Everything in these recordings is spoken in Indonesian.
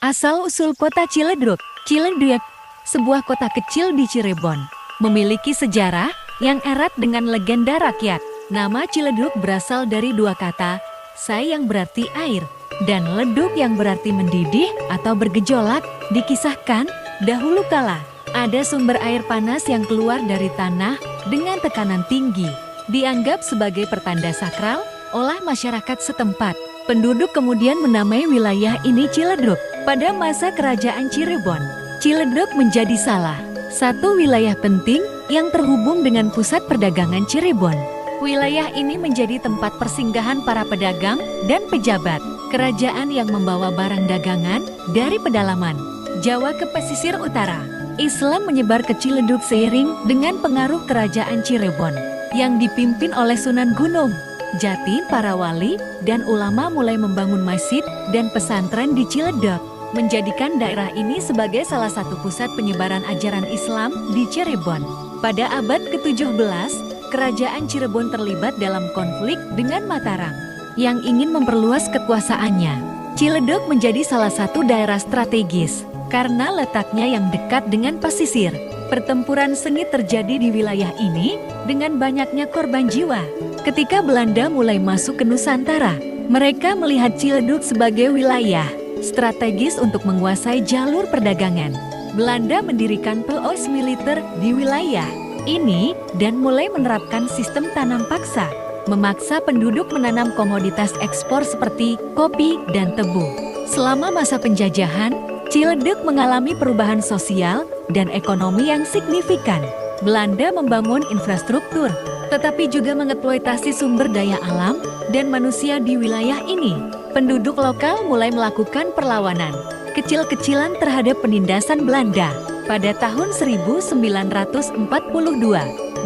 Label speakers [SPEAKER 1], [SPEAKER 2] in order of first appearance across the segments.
[SPEAKER 1] Asal-usul kota Ciledug. Ciledug, sebuah kota kecil di Cirebon, memiliki sejarah yang erat dengan legenda rakyat. Nama Ciledug berasal dari dua kata, say yang berarti air, dan ledug yang berarti mendidih atau bergejolak. Dikisahkan, dahulu kala, ada sumber air panas yang keluar dari tanah dengan tekanan tinggi. Dianggap sebagai pertanda sakral oleh masyarakat setempat. Penduduk kemudian menamai wilayah ini Ciledug. Pada masa kerajaan Cirebon, Ciledug menjadi salah satu wilayah penting yang terhubung dengan pusat perdagangan Cirebon. Wilayah ini menjadi tempat persinggahan para pedagang dan pejabat kerajaan yang membawa barang dagangan dari pedalaman Jawa ke pesisir utara. Islam menyebar ke Ciledug seiring dengan pengaruh kerajaan Cirebon yang dipimpin oleh Sunan Gunung Jati. Para wali dan ulama mulai membangun masjid dan pesantren di Ciledug, menjadikan daerah ini sebagai salah satu pusat penyebaran ajaran Islam di Cirebon. Pada abad ke-17, kerajaan Cirebon terlibat dalam konflik dengan Mataram yang ingin memperluas kekuasaannya. Ciledug menjadi salah satu daerah strategis karena letaknya yang dekat dengan pesisir. Pertempuran sengit terjadi di wilayah ini dengan banyaknya korban jiwa. Ketika Belanda mulai masuk ke Nusantara, mereka melihat Ciledug sebagai wilayah strategis untuk menguasai jalur perdagangan. Belanda mendirikan pos militer di wilayah ini dan mulai menerapkan sistem tanam paksa, memaksa penduduk menanam komoditas ekspor seperti kopi dan tebu. Selama masa penjajahan, Ciledug mengalami perubahan sosial dan ekonomi yang signifikan. Belanda membangun infrastruktur, tetapi juga mengeksploitasi sumber daya alam dan manusia di wilayah ini. Penduduk lokal mulai melakukan perlawanan kecil-kecilan terhadap penindasan Belanda. Pada tahun 1942,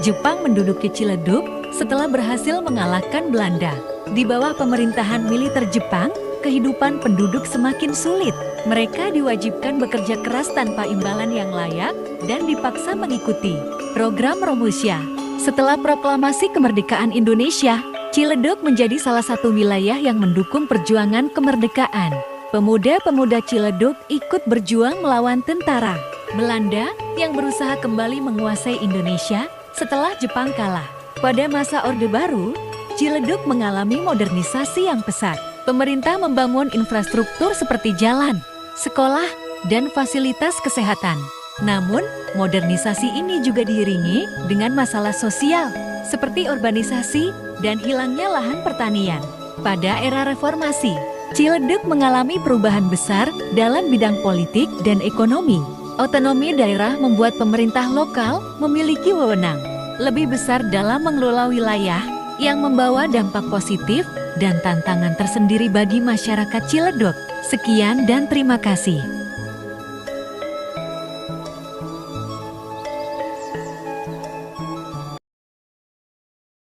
[SPEAKER 1] Jepang menduduki Ciledug setelah berhasil mengalahkan Belanda. Di bawah pemerintahan militer Jepang, kehidupan penduduk semakin sulit. Mereka diwajibkan bekerja keras tanpa imbalan yang layak dan dipaksa mengikuti program Romusha. Setelah proklamasi kemerdekaan Indonesia, Ciledug menjadi salah satu wilayah yang mendukung perjuangan kemerdekaan. Pemuda-pemuda Ciledug ikut berjuang melawan tentara Belanda yang berusaha kembali menguasai Indonesia setelah Jepang kalah. Pada masa Orde Baru, Ciledug mengalami modernisasi yang pesat. Pemerintah membangun infrastruktur seperti jalan, sekolah, dan fasilitas kesehatan. Namun, modernisasi ini juga diiringi dengan masalah sosial, seperti urbanisasi dan hilangnya lahan pertanian. Pada era reformasi, Ciledug mengalami perubahan besar dalam bidang politik dan ekonomi. Otonomi daerah membuat pemerintah lokal memiliki wewenang lebih besar dalam mengelola wilayah, yang membawa dampak positif dan tantangan tersendiri bagi masyarakat Ciledug. Sekian dan terima kasih.